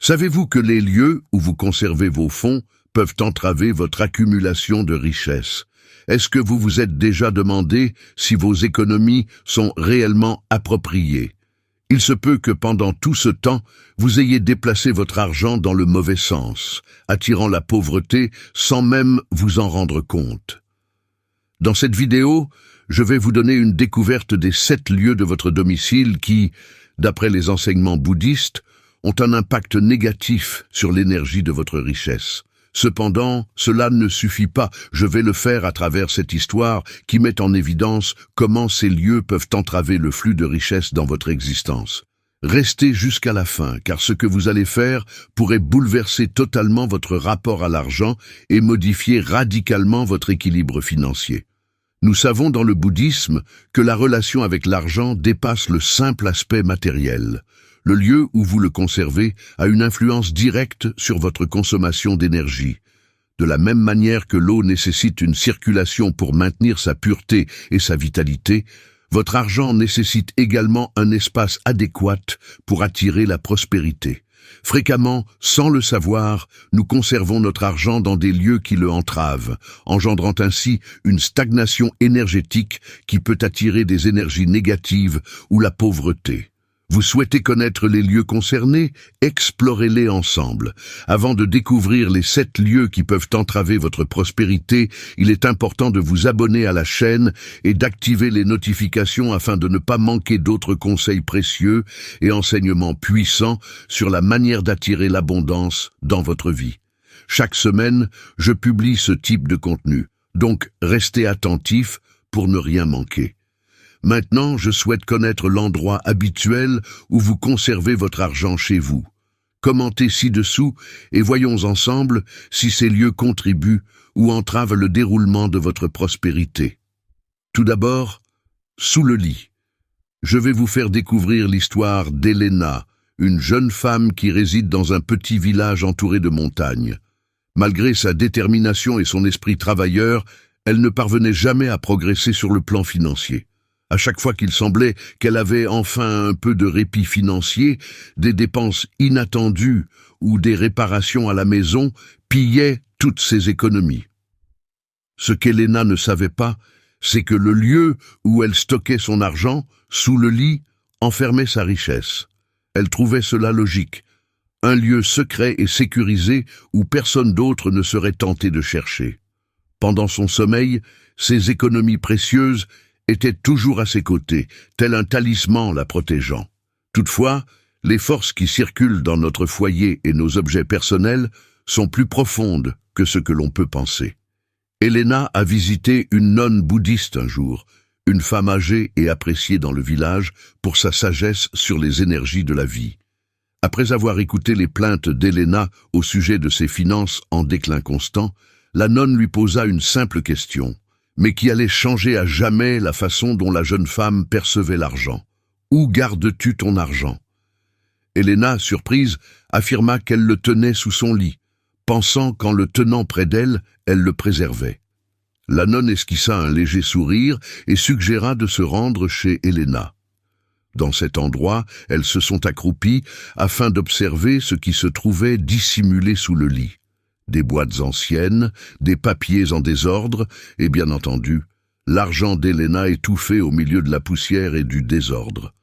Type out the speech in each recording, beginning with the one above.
Savez-vous que les lieux où vous conservez vos fonds peuvent entraver votre accumulation de richesses? Est-ce que vous vous êtes déjà demandé si vos économies sont réellement appropriées? Il se peut que pendant tout ce temps, vous ayez déplacé votre argent dans le mauvais sens, attirant la pauvreté sans même vous en rendre compte. Dans cette vidéo, je vais vous donner une découverte des 7 lieux de votre domicile qui, d'après les enseignements bouddhistes, ont un impact négatif sur l'énergie de votre richesse. Cependant, cela ne suffit pas. Je vais le faire à travers cette histoire qui met en évidence comment ces lieux peuvent entraver le flux de richesse dans votre existence. Restez jusqu'à la fin, car ce que vous allez faire pourrait bouleverser totalement votre rapport à l'argent et modifier radicalement votre équilibre financier. Nous savons dans le bouddhisme que la relation avec l'argent dépasse le simple aspect matériel. Le lieu où vous le conservez a une influence directe sur votre consommation d'énergie. De la même manière que l'eau nécessite une circulation pour maintenir sa pureté et sa vitalité, votre argent nécessite également un espace adéquat pour attirer la prospérité. Fréquemment, sans le savoir, nous conservons notre argent dans des lieux qui le entravent, engendrant ainsi une stagnation énergétique qui peut attirer des énergies négatives ou la pauvreté. Vous souhaitez connaître les lieux concernés? Explorez-les ensemble. Avant de découvrir les 7 lieux qui peuvent entraver votre prospérité, il est important de vous abonner à la chaîne et d'activer les notifications afin de ne pas manquer d'autres conseils précieux et enseignements puissants sur la manière d'attirer l'abondance dans votre vie. Chaque semaine, je publie ce type de contenu, donc restez attentifs pour ne rien manquer. Maintenant, je souhaite connaître l'endroit habituel où vous conservez votre argent chez vous. Commentez ci-dessous et voyons ensemble si ces lieux contribuent ou entravent le déroulement de votre prospérité. Tout d'abord, sous le lit. Je vais vous faire découvrir l'histoire d'Elena, une jeune femme qui réside dans un petit village entouré de montagnes. Malgré sa détermination et son esprit travailleur, elle ne parvenait jamais à progresser sur le plan financier. À chaque fois qu'il semblait qu'elle avait enfin un peu de répit financier, des dépenses inattendues ou des réparations à la maison pillaient toutes ses économies. Ce qu'Elena ne savait pas, c'est que le lieu où elle stockait son argent, sous le lit, enfermait sa richesse. Elle trouvait cela logique, un lieu secret et sécurisé où personne d'autre ne serait tenté de chercher. Pendant son sommeil, ses économies précieuses était toujours à ses côtés, tel un talisman la protégeant. Toutefois, les forces qui circulent dans notre foyer et nos objets personnels sont plus profondes que ce que l'on peut penser. Elena a visité une nonne bouddhiste un jour, une femme âgée et appréciée dans le village pour sa sagesse sur les énergies de la vie. Après avoir écouté les plaintes d'Elena au sujet de ses finances en déclin constant, la nonne lui posa une simple question, mais qui allait changer à jamais la façon dont la jeune femme percevait l'argent. « Où gardes-tu ton argent » Elena, surprise, affirma qu'elle le tenait sous son lit, pensant qu'en le tenant près d'elle, elle le préservait. La nonne esquissa un léger sourire et suggéra de se rendre chez Elena. Dans cet endroit, elles se sont accroupies afin d'observer ce qui se trouvait dissimulé sous le lit. Des boîtes anciennes, des papiers en désordre, et bien entendu, l'argent d'Elena étouffé au milieu de la poussière et du désordre.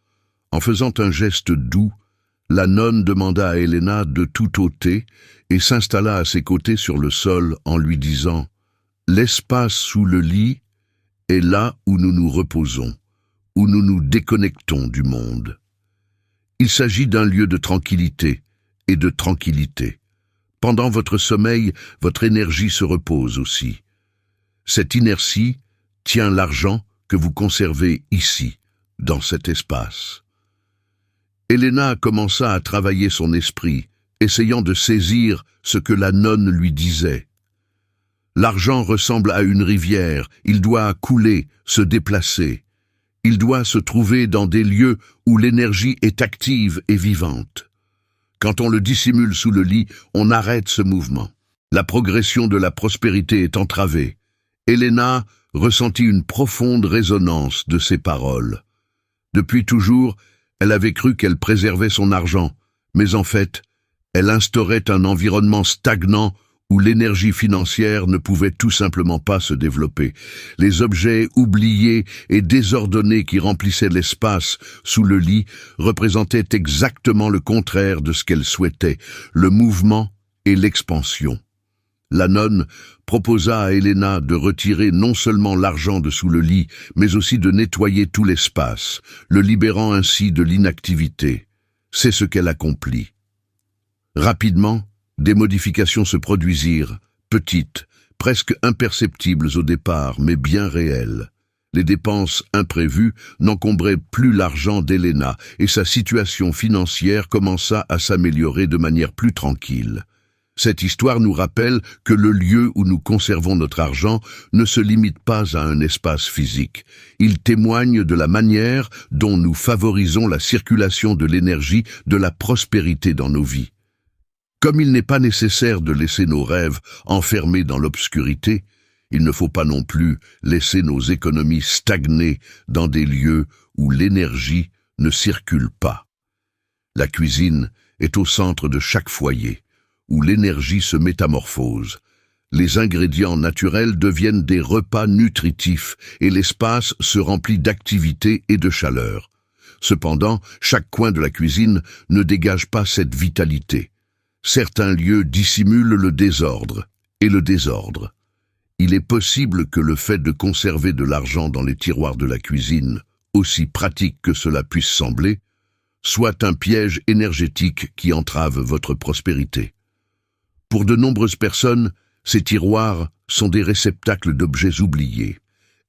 En faisant un geste doux, la nonne demanda à Elena de tout ôter et s'installa à ses côtés sur le sol en lui disant « L'espace sous le lit est là où nous nous reposons, où nous nous déconnectons du monde. Il s'agit d'un lieu de tranquillité et de tranquillité. Pendant votre sommeil, votre énergie se repose aussi. Cette inertie tient l'argent que vous conservez ici, dans cet espace. » Elena commença à travailler son esprit, essayant de saisir ce que la nonne lui disait. L'argent ressemble à une rivière, il doit couler, se déplacer. Il doit se trouver dans des lieux où l'énergie est active et vivante. Quand on le dissimule sous le lit, on arrête ce mouvement. La progression de la prospérité est entravée. Elena ressentit une profonde résonance de ces paroles. Depuis toujours, elle avait cru qu'elle préservait son argent, mais en fait, Elle instaurait un environnement stagnant où l'énergie financière ne pouvait tout simplement pas se développer. Les objets oubliés et désordonnés qui remplissaient l'espace sous le lit représentaient exactement le contraire de ce qu'elle souhaitait, le mouvement et l'expansion. La nonne proposa à Helena de retirer non seulement l'argent de sous le lit, mais aussi de nettoyer tout l'espace, le libérant ainsi de l'inactivité. C'est ce qu'elle accomplit. Rapidement, des modifications se produisirent, petites, presque imperceptibles au départ, mais bien réelles. Les dépenses imprévues n'encombraient plus l'argent d'Helena et sa situation financière commença à s'améliorer de manière plus tranquille. Cette histoire nous rappelle que le lieu où nous conservons notre argent ne se limite pas à un espace physique. Il témoigne de la manière dont nous favorisons la circulation de l'énergie, de la prospérité dans nos vies. Comme il n'est pas nécessaire de laisser nos rêves enfermés dans l'obscurité, il ne faut pas non plus laisser nos économies stagner dans des lieux où l'énergie ne circule pas. La cuisine est au centre de chaque foyer, où l'énergie se métamorphose. Les ingrédients naturels deviennent des repas nutritifs et l'espace se remplit d'activité et de chaleur. Cependant, chaque coin de la cuisine ne dégage pas cette vitalité. Certains lieux dissimulent le désordre et le désordre. Il est possible que le fait de conserver de l'argent dans les tiroirs de la cuisine, aussi pratique que cela puisse sembler, soit un piège énergétique qui entrave votre prospérité. Pour de nombreuses personnes, ces tiroirs sont des réceptacles d'objets oubliés.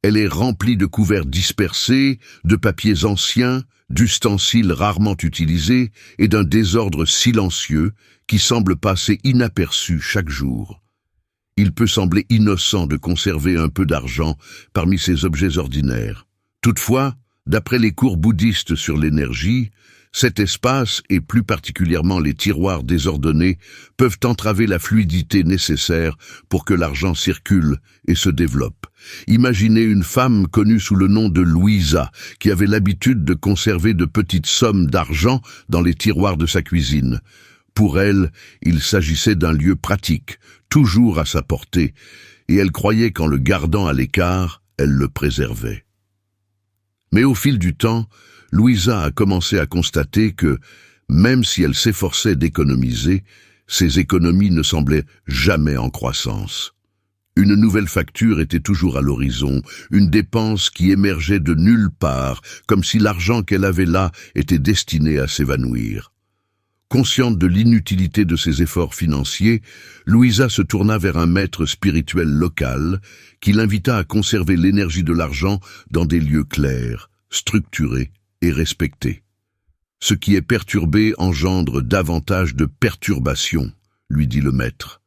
Elle est remplie de couverts dispersés, de papiers anciens, d'ustensiles rarement utilisés et d'un désordre silencieux qui semble passer inaperçu chaque jour. Il peut sembler innocent de conserver un peu d'argent parmi ces objets ordinaires. Toutefois, d'après les cours bouddhistes sur l'énergie, cet espace, et plus particulièrement les tiroirs désordonnés, peuvent entraver la fluidité nécessaire pour que l'argent circule et se développe. Imaginez une femme connue sous le nom de Louisa, qui avait l'habitude de conserver de petites sommes d'argent dans les tiroirs de sa cuisine. Pour elle, il s'agissait d'un lieu pratique, toujours à sa portée, et elle croyait qu'en le gardant à l'écart, elle le préservait. Mais au fil du temps, Louisa a commencé à constater que, même si elle s'efforçait d'économiser, ses économies ne semblaient jamais en croissance. Une nouvelle facture était toujours à l'horizon, une dépense qui émergeait de nulle part, comme si l'argent qu'elle avait là était destiné à s'évanouir. Consciente de l'inutilité de ses efforts financiers, Louisa se tourna vers un maître spirituel local qui l'invita à conserver l'énergie de l'argent dans des lieux clairs, structurés et respectés. Ce qui est perturbé engendre davantage de perturbations, lui dit le maître.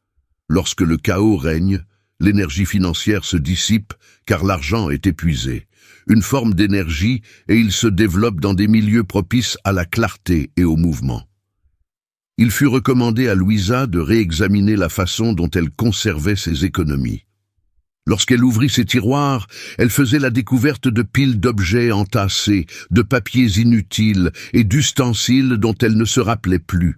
Lorsque le chaos règne, l'énergie financière se dissipe car l'argent est épuisé. Une forme d'énergie et il se développe dans des milieux propices à la clarté et au mouvement. Il fut recommandé à Louisa de réexaminer la façon dont elle conservait ses économies. Lorsqu'elle ouvrit ses tiroirs, elle faisait la découverte de piles d'objets entassés, de papiers inutiles et d'ustensiles dont elle ne se rappelait plus.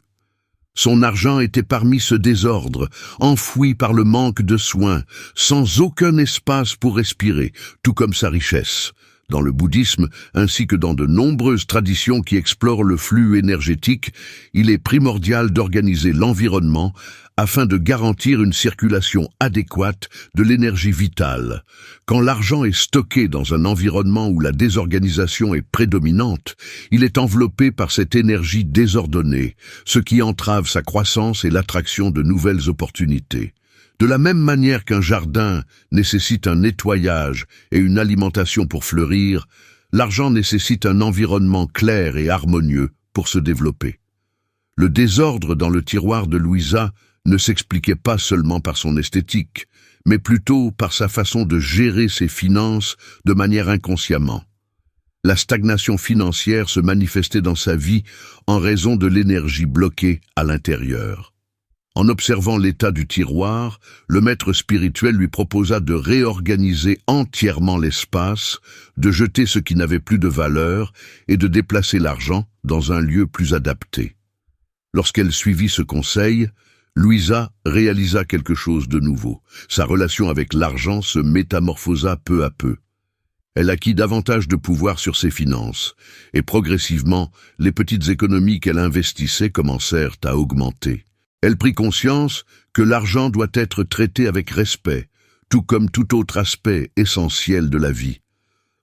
Son argent était parmi ce désordre, enfoui par le manque de soins, sans aucun espace pour respirer, tout comme sa richesse. Dans le bouddhisme, ainsi que dans de nombreuses traditions qui explorent le flux énergétique, il est primordial d'organiser l'environnement afin de garantir une circulation adéquate de l'énergie vitale. Quand l'argent est stocké dans un environnement où la désorganisation est prédominante, il est enveloppé par cette énergie désordonnée, ce qui entrave sa croissance et l'attraction de nouvelles opportunités. De la même manière qu'un jardin nécessite un nettoyage et une alimentation pour fleurir, l'argent nécessite un environnement clair et harmonieux pour se développer. Le désordre dans le tiroir de Louisa ne s'expliquait pas seulement par son esthétique, mais plutôt par sa façon de gérer ses finances de manière inconsciemment. La stagnation financière se manifestait dans sa vie en raison de l'énergie bloquée à l'intérieur. En observant l'état du tiroir, le maître spirituel lui proposa de réorganiser entièrement l'espace, de jeter ce qui n'avait plus de valeur et de déplacer l'argent dans un lieu plus adapté. Lorsqu'elle suivit ce conseil, Louisa réalisa quelque chose de nouveau. Sa relation avec l'argent se métamorphosa peu à peu. Elle acquit davantage de pouvoir sur ses finances, et progressivement, les petites économies qu'elle investissait commencèrent à augmenter. Elle prit conscience que l'argent doit être traité avec respect, tout comme tout autre aspect essentiel de la vie.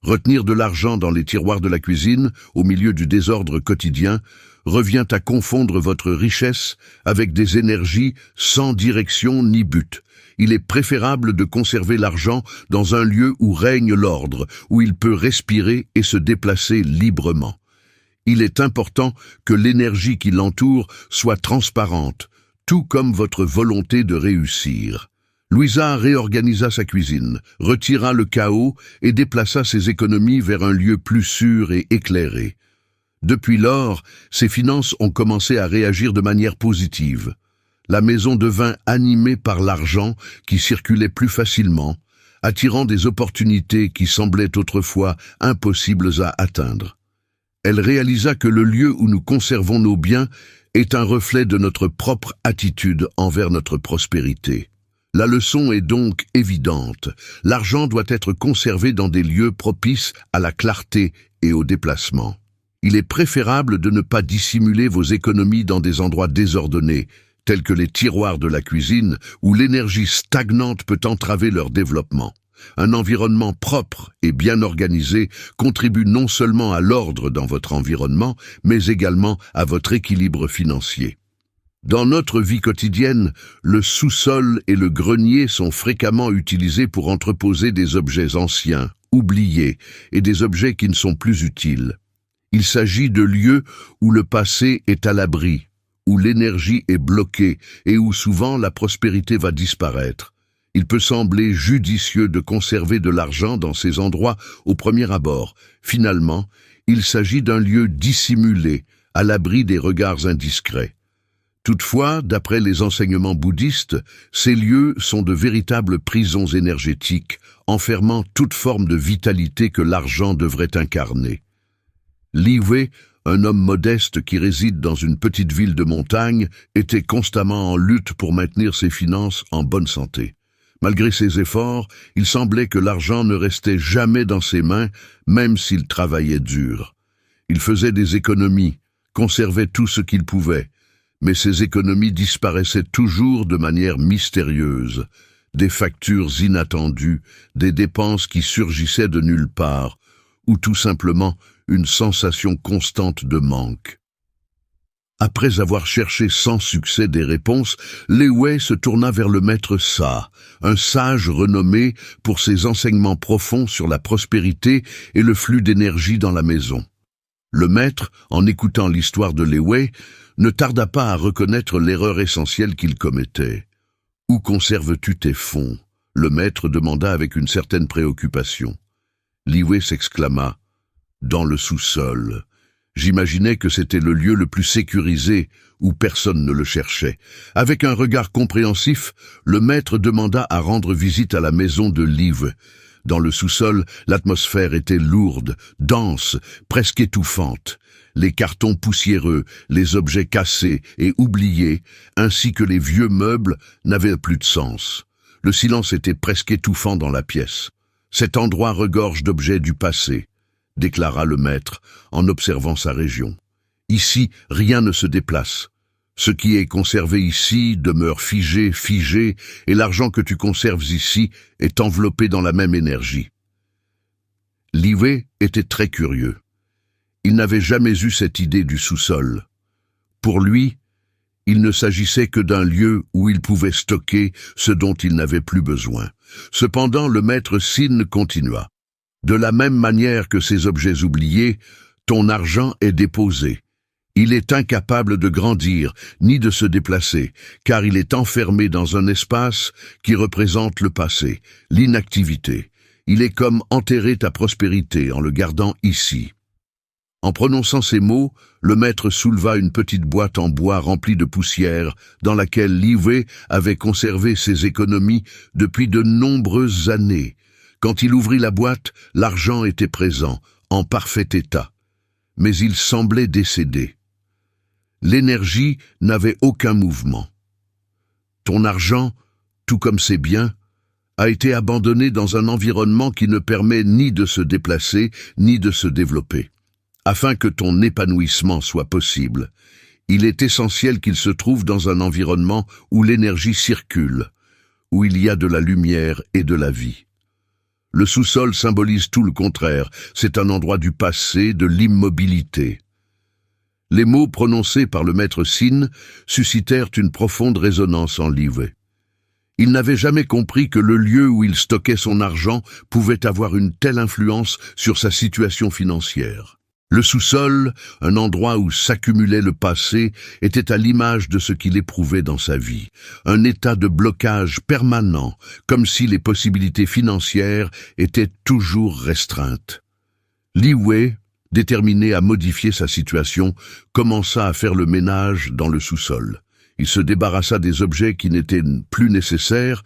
Retenir de l'argent dans les tiroirs de la cuisine, au milieu du désordre quotidien, revient à confondre votre richesse avec des énergies sans direction ni but. Il est préférable de conserver l'argent dans un lieu où règne l'ordre, où il peut respirer et se déplacer librement. Il est important que l'énergie qui l'entoure soit transparente, tout comme votre volonté de réussir. Louisa réorganisa sa cuisine, retira le chaos et déplaça ses économies vers un lieu plus sûr et éclairé. Depuis lors, ses finances ont commencé à réagir de manière positive. La maison devint animée par l'argent qui circulait plus facilement, attirant des opportunités qui semblaient autrefois impossibles à atteindre. Elle réalisa que le lieu où nous conservons nos biens est un reflet de notre propre attitude envers notre prospérité. La leçon est donc évidente. L'argent doit être conservé dans des lieux propices à la clarté et au déplacement. Il est préférable de ne pas dissimuler vos économies dans des endroits désordonnés, tels que les tiroirs de la cuisine, où l'énergie stagnante peut entraver leur développement. Un environnement propre et bien organisé contribue non seulement à l'ordre dans votre environnement, mais également à votre équilibre financier. Dans notre vie quotidienne, le sous-sol et le grenier sont fréquemment utilisés pour entreposer des objets anciens, oubliés, et des objets qui ne sont plus utiles. Il s'agit de lieux où le passé est à l'abri, où l'énergie est bloquée et où souvent la prospérité va disparaître. Il peut sembler judicieux de conserver de l'argent dans ces endroits au premier abord. Finalement, il s'agit d'un lieu dissimulé, à l'abri des regards indiscrets. Toutefois, d'après les enseignements bouddhistes, ces lieux sont de véritables prisons énergétiques, enfermant toute forme de vitalité que l'argent devrait incarner. Li Wei, un homme modeste qui réside dans une petite ville de montagne, était constamment en lutte pour maintenir ses finances en bonne santé. Malgré ses efforts, il semblait que l'argent ne restait jamais dans ses mains, même s'il travaillait dur. Il faisait des économies, conservait tout ce qu'il pouvait, mais ces économies disparaissaient toujours de manière mystérieuse. Des factures inattendues, des dépenses qui surgissaient de nulle part, ou tout simplement une sensation constante de manque. Après avoir cherché sans succès des réponses, Li Wei se tourna vers le maître Sa, un sage renommé pour ses enseignements profonds sur la prospérité et le flux d'énergie dans la maison. Le maître, en écoutant l'histoire de Li Wei, ne tarda pas à reconnaître l'erreur essentielle qu'il commettait. « Où conserves-tu tes fonds ?» le maître demanda avec une certaine préoccupation. Li Wei s'exclama « Dans le sous-sol ». J'imaginais que c'était le lieu le plus sécurisé, où personne ne le cherchait. Avec un regard compréhensif, le maître demanda à rendre visite à la maison de Li Wei. Dans le sous-sol, l'atmosphère était lourde, dense, presque étouffante. Les cartons poussiéreux, les objets cassés et oubliés, ainsi que les vieux meubles, n'avaient plus de sens. Le silence était presque étouffant dans la pièce. Cet endroit regorge d'objets du passé, déclara le maître en observant sa région. Ici, rien ne se déplace. Ce qui est conservé ici demeure figé, et l'argent que tu conserves ici est enveloppé dans la même énergie. Li Wei était très curieux. Il n'avait jamais eu cette idée du sous-sol. Pour lui, il ne s'agissait que d'un lieu où il pouvait stocker ce dont il n'avait plus besoin. Cependant, le maître Sin continua. De la même manière que ces objets oubliés, ton argent est déposé. Il est incapable de grandir ni de se déplacer, car il est enfermé dans un espace qui représente le passé, l'inactivité. Il est comme enterrer ta prospérité en le gardant ici. En prononçant ces mots, le maître souleva une petite boîte en bois remplie de poussière dans laquelle Li Wei avait conservé ses économies depuis de nombreuses années. Quand il ouvrit la boîte, l'argent était présent, en parfait état. Mais il semblait décédé. L'énergie n'avait aucun mouvement. Ton argent, tout comme ses biens, a été abandonné dans un environnement qui ne permet ni de se déplacer, ni de se développer. Afin que ton épanouissement soit possible, il est essentiel qu'il se trouve dans un environnement où l'énergie circule, où il y a de la lumière et de la vie. Le sous-sol symbolise tout le contraire, c'est un endroit du passé, de l'immobilité. Les mots prononcés par le maître Sin suscitèrent une profonde résonance en Li Wei. Il n'avait jamais compris que le lieu où il stockait son argent pouvait avoir une telle influence sur sa situation financière. Le sous-sol, un endroit où s'accumulait le passé, était à l'image de ce qu'il éprouvait dans sa vie, un état de blocage permanent, comme si les possibilités financières étaient toujours restreintes. Li Wei, déterminé à modifier sa situation, commença à faire le ménage dans le sous-sol. Il se débarrassa des objets qui n'étaient plus nécessaires,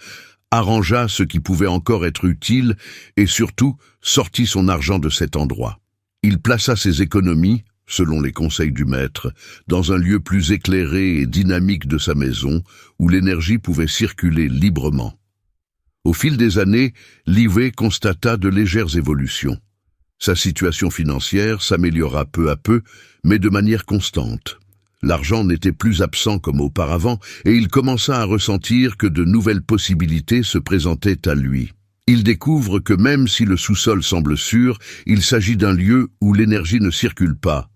arrangea ce qui pouvait encore être utile et surtout sortit son argent de cet endroit. Il plaça ses économies, selon les conseils du maître, dans un lieu plus éclairé et dynamique de sa maison, où l'énergie pouvait circuler librement. Au fil des années, Li Wei constata de légères évolutions. Sa situation financière s'améliora peu à peu, mais de manière constante. L'argent n'était plus absent comme auparavant, et il commença à ressentir que de nouvelles possibilités se présentaient à lui. Il découvre que même si le sous-sol semble sûr, il s'agit d'un lieu où l'énergie ne circule pas,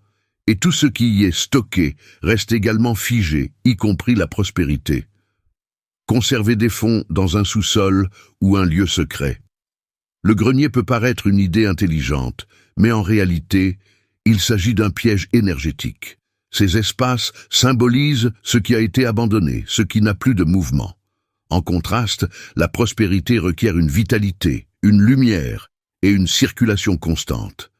et tout ce qui y est stocké reste également figé, y compris la prospérité. Conserver des fonds dans un sous-sol ou un lieu secret. Le grenier peut paraître une idée intelligente, mais en réalité, il s'agit d'un piège énergétique. Ces espaces symbolisent ce qui a été abandonné, ce qui n'a plus de mouvement. En contraste, la prospérité requiert une vitalité, une lumière et une circulation constante.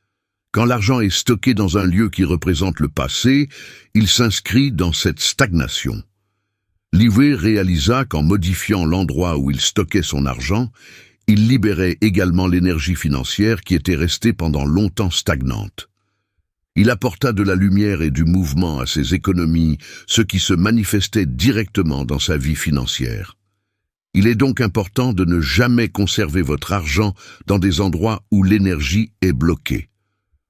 Quand l'argent est stocké dans un lieu qui représente le passé, il s'inscrit dans cette stagnation. Li Wei réalisa qu'en modifiant l'endroit où il stockait son argent, il libérait également l'énergie financière qui était restée pendant longtemps stagnante. Il apporta de la lumière et du mouvement à ses économies, ce qui se manifestait directement dans sa vie financière. Il est donc important de ne jamais conserver votre argent dans des endroits où l'énergie est bloquée.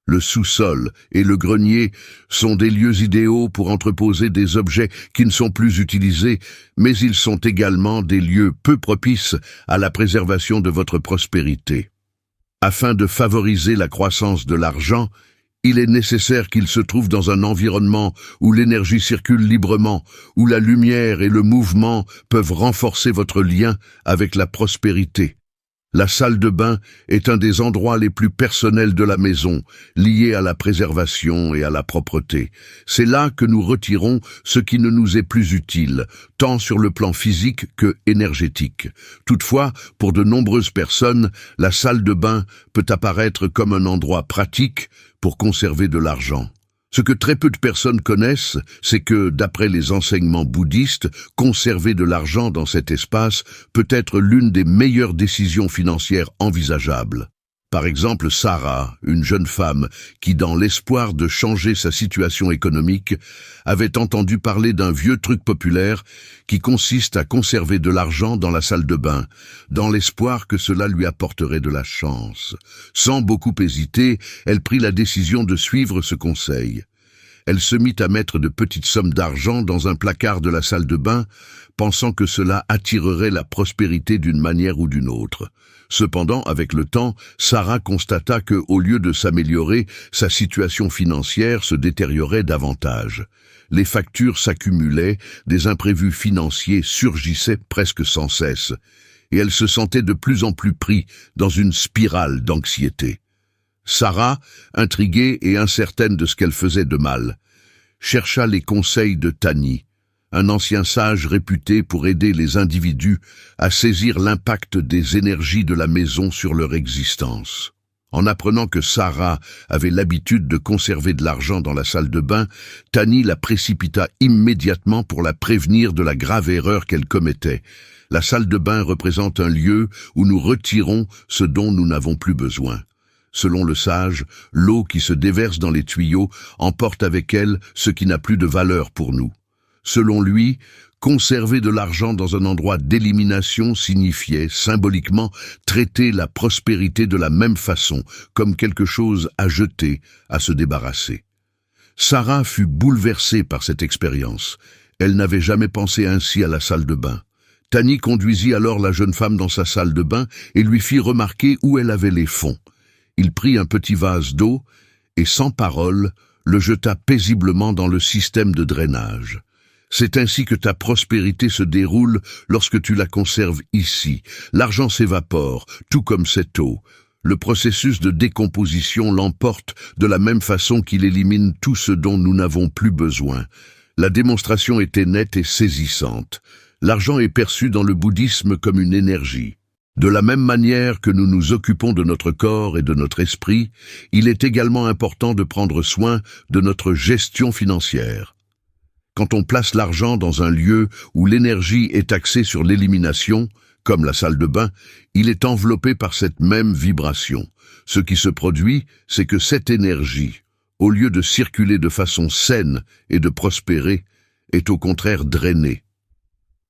Le sous-sol et le grenier sont des lieux idéaux pour entreposer des objets qui ne sont plus utilisés, mais ils sont également des lieux peu propices à la préservation de votre prospérité. Afin de favoriser la croissance de l'argent, il est nécessaire qu'il se trouve dans un environnement où l'énergie circule librement, où la lumière et le mouvement peuvent renforcer votre lien avec la prospérité. La salle de bain est un des endroits les plus personnels de la maison, lié à la préservation et à la propreté. C'est là que nous retirons ce qui ne nous est plus utile, tant sur le plan physique que énergétique. Toutefois, pour de nombreuses personnes, la salle de bain peut apparaître comme un endroit pratique pour conserver de l'argent. Ce que très peu de personnes connaissent, c'est que, d'après les enseignements bouddhistes, conserver de l'argent dans cet espace peut être l'une des meilleures décisions financières envisageables. Par exemple, Sarah, une jeune femme qui, dans l'espoir de changer sa situation économique, avait entendu parler d'un vieux truc populaire qui consiste à conserver de l'argent dans la salle de bain, dans l'espoir que cela lui apporterait de la chance. Sans beaucoup hésiter, elle prit la décision de suivre ce conseil. Elle se mit à mettre de petites sommes d'argent dans un placard de la salle de bain, pensant que cela attirerait la prospérité d'une manière ou d'une autre. Cependant, avec le temps, Sarah constata que, au lieu de s'améliorer, sa situation financière se détériorait davantage. Les factures s'accumulaient, des imprévus financiers surgissaient presque sans cesse, et elle se sentait de plus en plus pris dans une spirale d'anxiété. Sarah, intriguée et incertaine de ce qu'elle faisait de mal, chercha les conseils de Tani, un ancien sage réputé pour aider les individus à saisir l'impact des énergies de la maison sur leur existence. En apprenant que Sarah avait l'habitude de conserver de l'argent dans la salle de bain, Tani la précipita immédiatement pour la prévenir de la grave erreur qu'elle commettait. La salle de bain représente un lieu où nous retirons ce dont nous n'avons plus besoin. Selon le sage, l'eau qui se déverse dans les tuyaux emporte avec elle ce qui n'a plus de valeur pour nous. Selon lui, conserver de l'argent dans un endroit d'élimination signifiait, symboliquement, traiter la prospérité de la même façon, comme quelque chose à jeter, à se débarrasser. Sarah fut bouleversée par cette expérience. Elle n'avait jamais pensé ainsi à la salle de bain. Tani conduisit alors la jeune femme dans sa salle de bain et lui fit remarquer où elle avait les fonds. Il prit un petit vase d'eau et, sans parole, le jeta paisiblement dans le système de drainage. C'est ainsi que ta prospérité se déroule lorsque tu la conserves ici. L'argent s'évapore, tout comme cette eau. Le processus de décomposition l'emporte de la même façon qu'il élimine tout ce dont nous n'avons plus besoin. La démonstration était nette et saisissante. L'argent est perçu dans le bouddhisme comme une énergie. De la même manière que nous nous occupons de notre corps et de notre esprit, il est également important de prendre soin de notre gestion financière. Quand on place l'argent dans un lieu où l'énergie est axée sur l'élimination, comme la salle de bain, il est enveloppé par cette même vibration. Ce qui se produit, c'est que cette énergie, au lieu de circuler de façon saine et de prospérer, est au contraire drainée.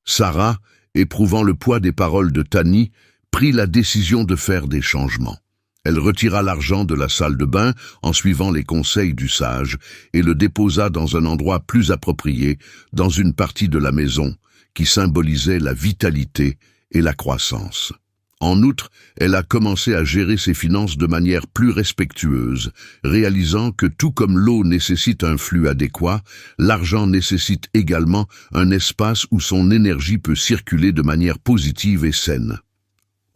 Sarah, éprouvant le poids des paroles de Tani, prit la décision de faire des changements. Elle retira l'argent de la salle de bain en suivant les conseils du sage et le déposa dans un endroit plus approprié, dans une partie de la maison qui symbolisait la vitalité et la croissance. En outre, elle a commencé à gérer ses finances de manière plus respectueuse, réalisant que tout comme l'eau nécessite un flux adéquat, l'argent nécessite également un espace où son énergie peut circuler de manière positive et saine.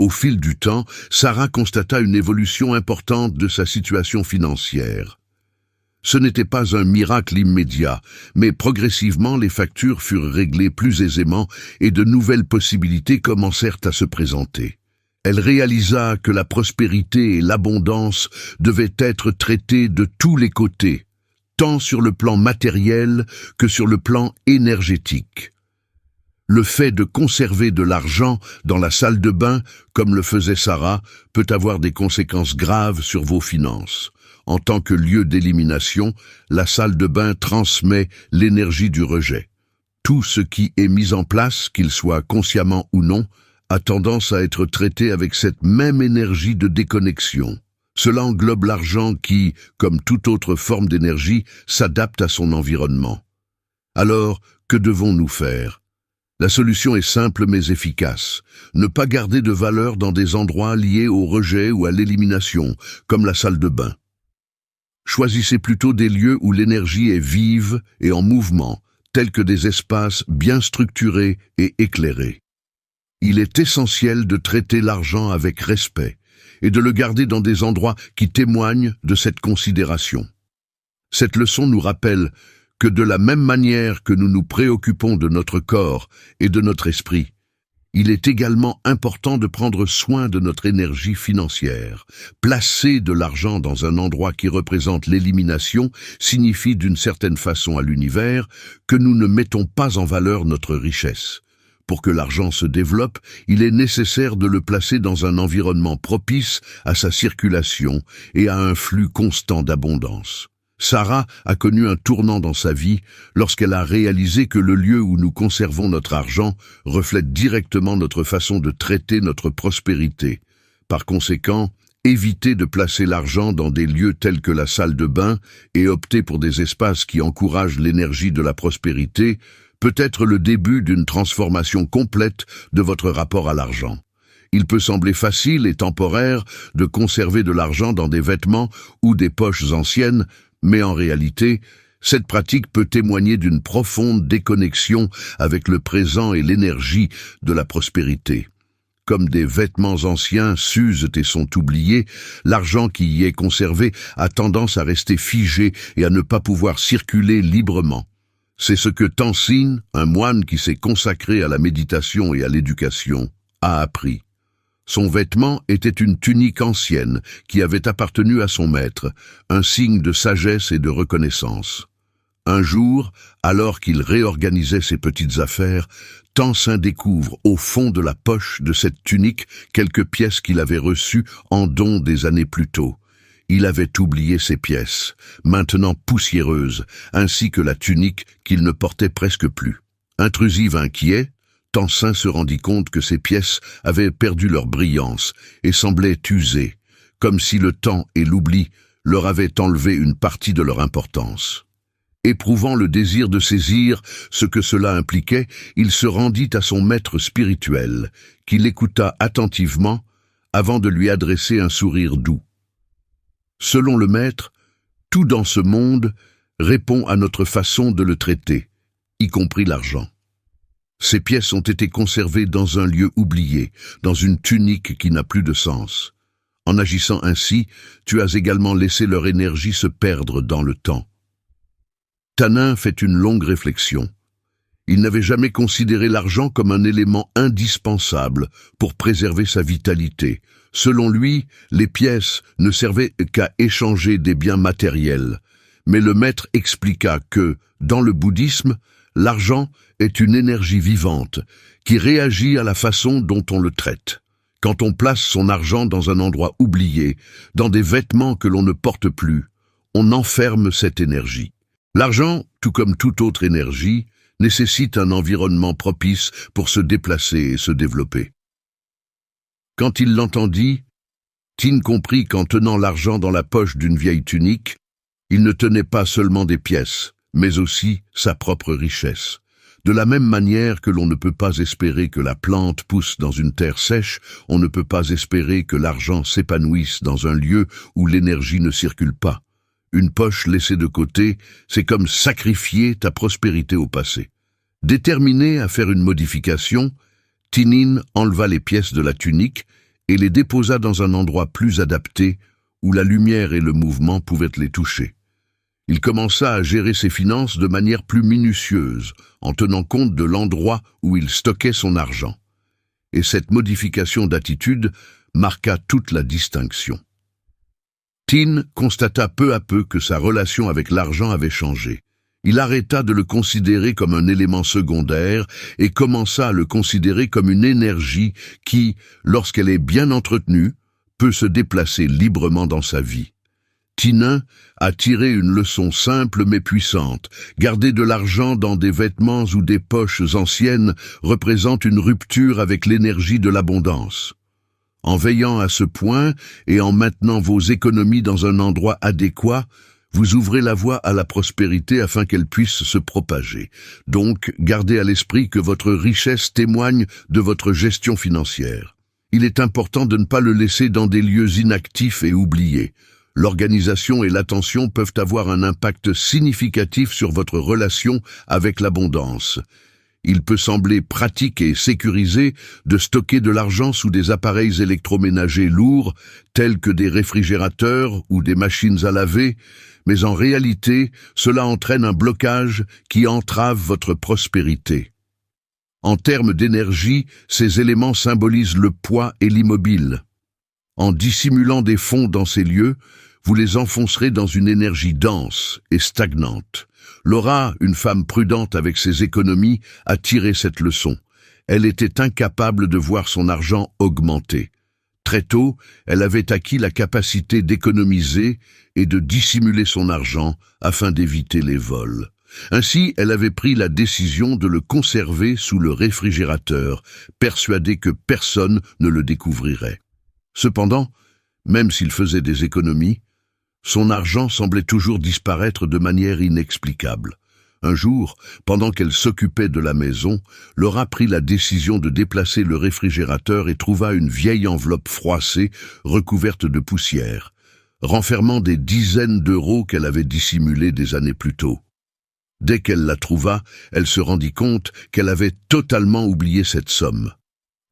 Au fil du temps, Sarah constata une évolution importante de sa situation financière. Ce n'était pas un miracle immédiat, mais progressivement les factures furent réglées plus aisément et de nouvelles possibilités commencèrent à se présenter. Elle réalisa que la prospérité et l'abondance devaient être traitées de tous les côtés, tant sur le plan matériel que sur le plan énergétique. Le fait de conserver de l'argent dans la salle de bain, comme le faisait Sarah, peut avoir des conséquences graves sur vos finances. En tant que lieu d'élimination, la salle de bain transmet l'énergie du rejet. Tout ce qui est mis en place, qu'il soit consciemment ou non, a tendance à être traité avec cette même énergie de déconnexion. Cela englobe l'argent qui, comme toute autre forme d'énergie, s'adapte à son environnement. Alors, que devons-nous faire ? La solution est simple mais efficace. Ne pas garder de valeur dans des endroits liés au rejet ou à l'élimination, comme la salle de bain. Choisissez plutôt des lieux où l'énergie est vive et en mouvement, tels que des espaces bien structurés et éclairés. Il est essentiel de traiter l'argent avec respect et de le garder dans des endroits qui témoignent de cette considération. Cette leçon nous rappelle que de la même manière que nous nous préoccupons de notre corps et de notre esprit, il est également important de prendre soin de notre énergie financière. Placer de l'argent dans un endroit qui représente l'élimination signifie d'une certaine façon à l'univers que nous ne mettons pas en valeur notre richesse. Pour que l'argent se développe, il est nécessaire de le placer dans un environnement propice à sa circulation et à un flux constant d'abondance. Sarah a connu un tournant dans sa vie lorsqu'elle a réalisé que le lieu où nous conservons notre argent reflète directement notre façon de traiter notre prospérité. Par conséquent, éviter de placer l'argent dans des lieux tels que la salle de bain et opter pour des espaces qui encouragent l'énergie de la prospérité peut être le début d'une transformation complète de votre rapport à l'argent. Il peut sembler facile et temporaire de conserver de l'argent dans des vêtements ou des poches anciennes, mais en réalité, cette pratique peut témoigner d'une profonde déconnexion avec le présent et l'énergie de la prospérité. Comme des vêtements anciens s'usent et sont oubliés, l'argent qui y est conservé a tendance à rester figé et à ne pas pouvoir circuler librement. C'est ce que Tenzin, un moine qui s'est consacré à la méditation et à l'éducation, a appris. Son vêtement était une tunique ancienne qui avait appartenu à son maître, un signe de sagesse et de reconnaissance. Un jour, alors qu'il réorganisait ses petites affaires, Tenzin découvre au fond de la poche de cette tunique quelques pièces qu'il avait reçues en don des années plus tôt. Il avait oublié ses pièces, maintenant poussiéreuses, ainsi que la tunique qu'il ne portait presque plus. Intrusive inquiet, Tansin se rendit compte que ses pièces avaient perdu leur brillance et semblaient usées, comme si le temps et l'oubli leur avaient enlevé une partie de leur importance. Éprouvant le désir de saisir ce que cela impliquait, il se rendit à son maître spirituel, qui l'écouta attentivement avant de lui adresser un sourire doux. Selon le maître, tout dans ce monde répond à notre façon de le traiter, y compris l'argent. Ces pièces ont été conservées dans un lieu oublié, dans une tunique qui n'a plus de sens. En agissant ainsi, tu as également laissé leur énergie se perdre dans le temps. Tanin fait une longue réflexion. Il n'avait jamais considéré l'argent comme un élément indispensable pour préserver sa vitalité. Selon lui, les pièces ne servaient qu'à échanger des biens matériels. Mais le maître expliqua que, dans le bouddhisme, l'argent est une énergie vivante qui réagit à la façon dont on le traite. Quand on place son argent dans un endroit oublié, dans des vêtements que l'on ne porte plus, on enferme cette énergie. L'argent, tout comme toute autre énergie, nécessite un environnement propice pour se déplacer et se développer. Quand il l'entendit, Tin comprit qu'en tenant l'argent dans la poche d'une vieille tunique, il ne tenait pas seulement des pièces, mais aussi sa propre richesse. De la même manière que l'on ne peut pas espérer que la plante pousse dans une terre sèche, on ne peut pas espérer que l'argent s'épanouisse dans un lieu où l'énergie ne circule pas. Une poche laissée de côté, c'est comme sacrifier ta prospérité au passé. Déterminé à faire une modification, Tinin enleva les pièces de la tunique et les déposa dans un endroit plus adapté où la lumière et le mouvement pouvaient les toucher. Il commença à gérer ses finances de manière plus minutieuse, en tenant compte de l'endroit où il stockait son argent. Et cette modification d'attitude marqua toute la distinction. Tin constata peu à peu que sa relation avec l'argent avait changé. Il arrêta de le considérer comme un élément secondaire et commença à le considérer comme une énergie qui, lorsqu'elle est bien entretenue, peut se déplacer librement dans sa vie. Tinin a tiré une leçon simple mais puissante. Garder de l'argent dans des vêtements ou des poches anciennes représente une rupture avec l'énergie de l'abondance. En veillant à ce point et en maintenant vos économies dans un endroit adéquat, vous ouvrez la voie à la prospérité afin qu'elle puisse se propager. Donc, gardez à l'esprit que votre richesse témoigne de votre gestion financière. Il est important de ne pas le laisser dans des lieux inactifs et oubliés. L'organisation et l'attention peuvent avoir un impact significatif sur votre relation avec l'abondance. Il peut sembler pratique et sécurisé de stocker de l'argent sous des appareils électroménagers lourds, tels que des réfrigérateurs ou des machines à laver, mais en réalité, cela entraîne un blocage qui entrave votre prospérité. En termes d'énergie, ces éléments symbolisent le poids et l'immobile. En dissimulant des fonds dans ces lieux, vous les enfoncerez dans une énergie dense et stagnante. Laura, une femme prudente avec ses économies, a tiré cette leçon. Elle était incapable de voir son argent augmenter. Très tôt, elle avait acquis la capacité d'économiser et de dissimuler son argent afin d'éviter les vols. Ainsi, elle avait pris la décision de le conserver sous le réfrigérateur, persuadée que personne ne le découvrirait. Cependant, même s'il faisait des économies, son argent semblait toujours disparaître de manière inexplicable. Un jour, pendant qu'elle s'occupait de la maison, Laura prit la décision de déplacer le réfrigérateur et trouva une vieille enveloppe froissée, recouverte de poussière, renfermant des dizaines d'euros qu'elle avait dissimulés des années plus tôt. Dès qu'elle la trouva, elle se rendit compte qu'elle avait totalement oublié cette somme.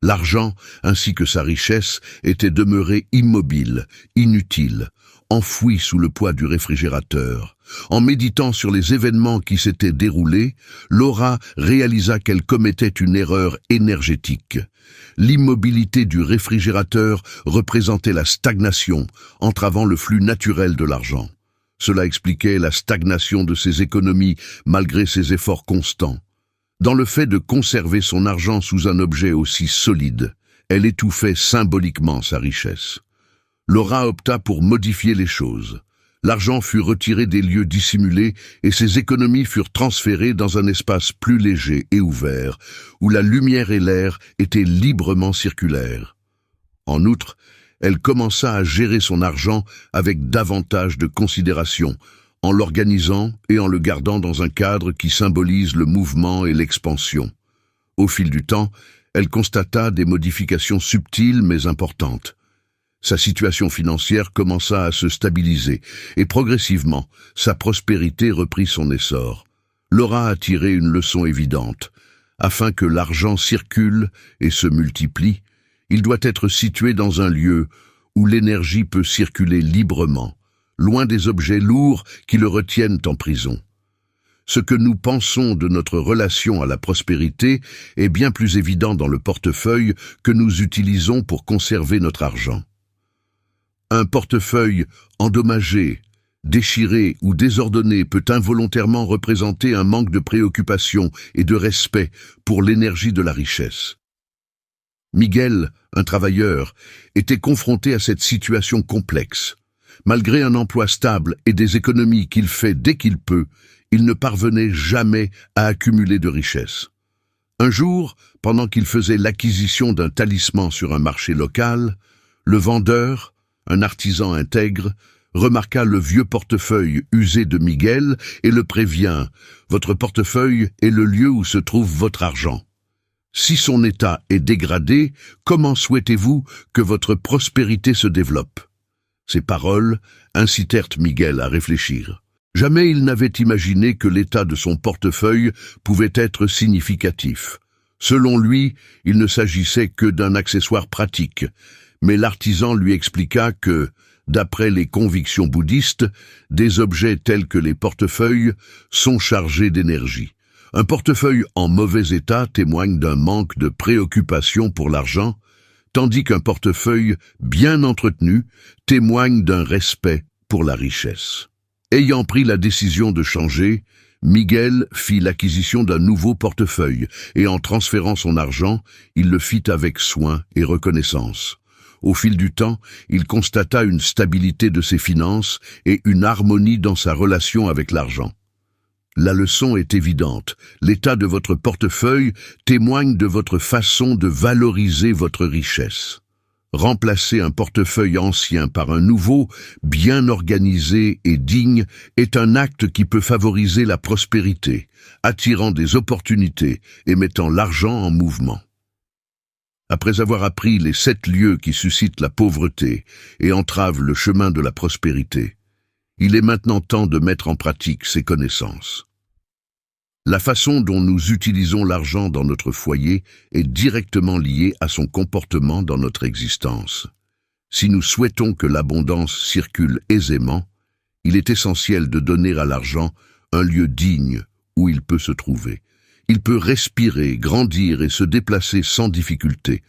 L'argent, ainsi que sa richesse, étaient demeurés immobiles, inutiles, enfouis sous le poids du réfrigérateur. En méditant sur les événements qui s'étaient déroulés, Laura réalisa qu'elle commettait une erreur énergétique. L'immobilité du réfrigérateur représentait la stagnation, entravant le flux naturel de l'argent. Cela expliquait la stagnation de ses économies malgré ses efforts constants. Dans le fait de conserver son argent sous un objet aussi solide, elle étouffait symboliquement sa richesse. Laura opta pour modifier les choses. L'argent fut retiré des lieux dissimulés et ses économies furent transférées dans un espace plus léger et ouvert, où la lumière et l'air étaient librement circulaires. En outre, elle commença à gérer son argent avec davantage de considération, en l'organisant et en le gardant dans un cadre qui symbolise le mouvement et l'expansion. Au fil du temps, elle constata des modifications subtiles mais importantes. Sa situation financière commença à se stabiliser et progressivement, sa prospérité reprit son essor. Laura a tiré une leçon évidente. Afin que l'argent circule et se multiplie, il doit être situé dans un lieu où l'énergie peut circuler librement, loin des objets lourds qui le retiennent en prison. Ce que nous pensons de notre relation à la prospérité est bien plus évident dans le portefeuille que nous utilisons pour conserver notre argent. Un portefeuille endommagé, déchiré ou désordonné peut involontairement représenter un manque de préoccupation et de respect pour l'énergie de la richesse. Miguel, un travailleur, était confronté à cette situation complexe. Malgré un emploi stable et des économies qu'il fait dès qu'il peut, il ne parvenait jamais à accumuler de richesses. Un jour, pendant qu'il faisait l'acquisition d'un talisman sur un marché local, le vendeur, un artisan intègre, remarqua le vieux portefeuille usé de Miguel et le prévient « Votre portefeuille est le lieu où se trouve votre argent. Si son état est dégradé, comment souhaitez-vous que votre prospérité se développe ?» Ces paroles incitèrent Miguel à réfléchir. Jamais il n'avait imaginé que l'état de son portefeuille pouvait être significatif. Selon lui, il ne s'agissait que d'un accessoire pratique, mais l'artisan lui expliqua que, d'après les convictions bouddhistes, des objets tels que les portefeuilles sont chargés d'énergie. Un portefeuille en mauvais état témoigne d'un manque de préoccupation pour l'argent, tandis qu'un portefeuille bien entretenu témoigne d'un respect pour la richesse. Ayant pris la décision de changer, Miguel fit l'acquisition d'un nouveau portefeuille et en transférant son argent, il le fit avec soin et reconnaissance. Au fil du temps, il constata une stabilité de ses finances et une harmonie dans sa relation avec l'argent. La leçon est évidente. L'état de votre portefeuille témoigne de votre façon de valoriser votre richesse. Remplacer un portefeuille ancien par un nouveau, bien organisé et digne, est un acte qui peut favoriser la prospérité, attirant des opportunités et mettant l'argent en mouvement. Après avoir appris les 7 lieux qui suscitent la pauvreté et entravent le chemin de la prospérité, il est maintenant temps de mettre en pratique ces connaissances. La façon dont nous utilisons l'argent dans notre foyer est directement liée à son comportement dans notre existence. Si nous souhaitons que l'abondance circule aisément, il est essentiel de donner à l'argent un lieu digne où il peut se trouver. Il peut respirer, grandir et se déplacer sans difficulté.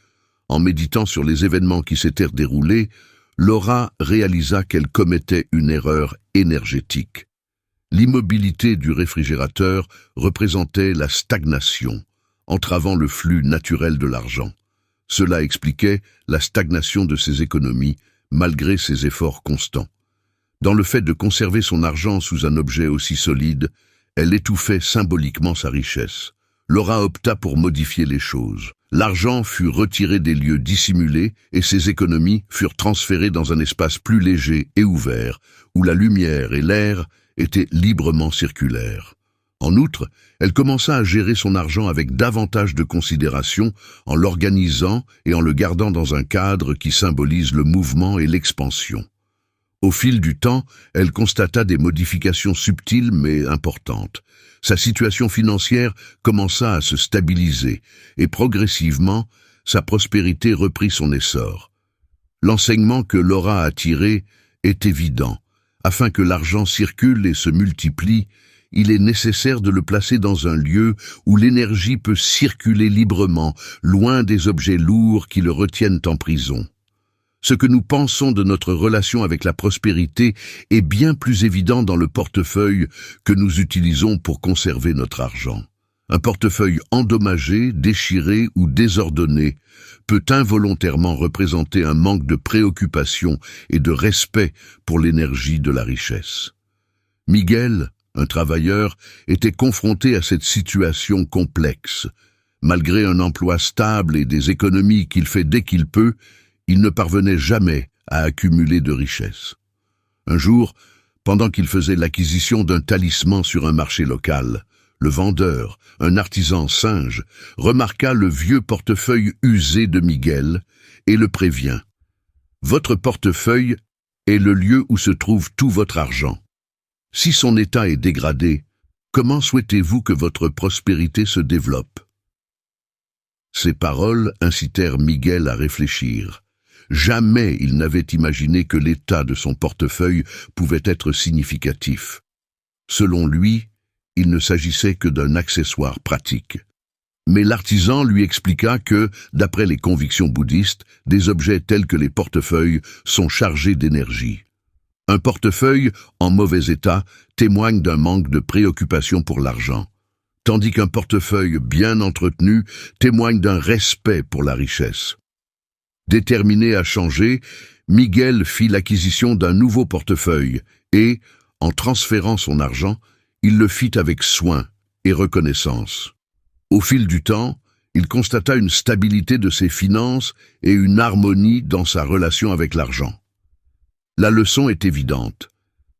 En méditant sur les événements qui s'étaient déroulés, Laura réalisa qu'elle commettait une erreur énergétique. L'immobilité du réfrigérateur représentait la stagnation, entravant le flux naturel de l'argent. Cela expliquait la stagnation de ses économies, malgré ses efforts constants. Dans le fait de conserver son argent sous un objet aussi solide, elle étouffait symboliquement sa richesse. Laura opta pour modifier les choses. L'argent fut retiré des lieux dissimulés et ses économies furent transférées dans un espace plus léger et ouvert, où la lumière et l'air étaient librement circulaires. En outre, elle commença à gérer son argent avec davantage de considération en l'organisant et en le gardant dans un cadre qui symbolise le mouvement et l'expansion. Au fil du temps, elle constata des modifications subtiles mais importantes. Sa situation financière commença à se stabiliser et progressivement, sa prospérité reprit son essor. L'enseignement que Laura a tiré est évident. Afin que l'argent circule et se multiplie, il est nécessaire de le placer dans un lieu où l'énergie peut circuler librement, loin des objets lourds qui le retiennent en prison. Ce que nous pensons de notre relation avec la prospérité est bien plus évident dans le portefeuille que nous utilisons pour conserver notre argent. Un portefeuille endommagé, déchiré ou désordonné peut involontairement représenter un manque de préoccupation et de respect pour l'énergie de la richesse. Miguel, un travailleur, était confronté à cette situation complexe. Malgré un emploi stable et des économies qu'il fait dès qu'il peut, il ne parvenait jamais à accumuler de richesses. Un jour, pendant qu'il faisait l'acquisition d'un talisman sur un marché local, le vendeur, un artisan singe, remarqua le vieux portefeuille usé de Miguel et le prévient. « Votre portefeuille est le lieu où se trouve tout votre argent. Si son état est dégradé, comment souhaitez-vous que votre prospérité se développe ?» Ces paroles incitèrent Miguel à réfléchir. Jamais il n'avait imaginé que l'état de son portefeuille pouvait être significatif. Selon lui, il ne s'agissait que d'un accessoire pratique. Mais l'artisan lui expliqua que, d'après les convictions bouddhistes, des objets tels que les portefeuilles sont chargés d'énergie. Un portefeuille, en mauvais état, témoigne d'un manque de préoccupation pour l'argent, tandis qu'un portefeuille bien entretenu témoigne d'un respect pour la richesse. Déterminé à changer, Miguel fit l'acquisition d'un nouveau portefeuille et, en transférant son argent, il le fit avec soin et reconnaissance. Au fil du temps, il constata une stabilité de ses finances et une harmonie dans sa relation avec l'argent. La leçon est évidente.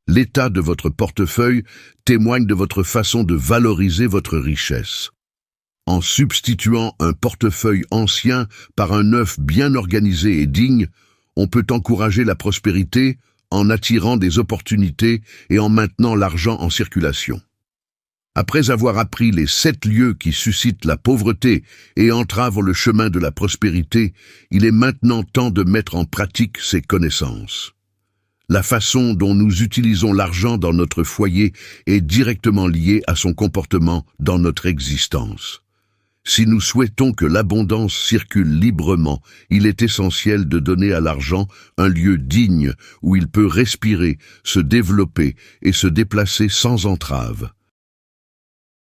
L'état de votre portefeuille témoigne de votre façon de valoriser votre richesse. En substituant un portefeuille ancien par un neuf bien organisé et digne, on peut encourager la prospérité en attirant des opportunités et en maintenant l'argent en circulation. Après avoir appris les 7 lieux qui suscitent la pauvreté et entravent le chemin de la prospérité, il est maintenant temps de mettre en pratique ces connaissances. La façon dont nous utilisons l'argent dans notre foyer est directement liée à son comportement dans notre existence. Si nous souhaitons que l'abondance circule librement, il est essentiel de donner à l'argent un lieu digne où il peut respirer, se développer et se déplacer sans entrave.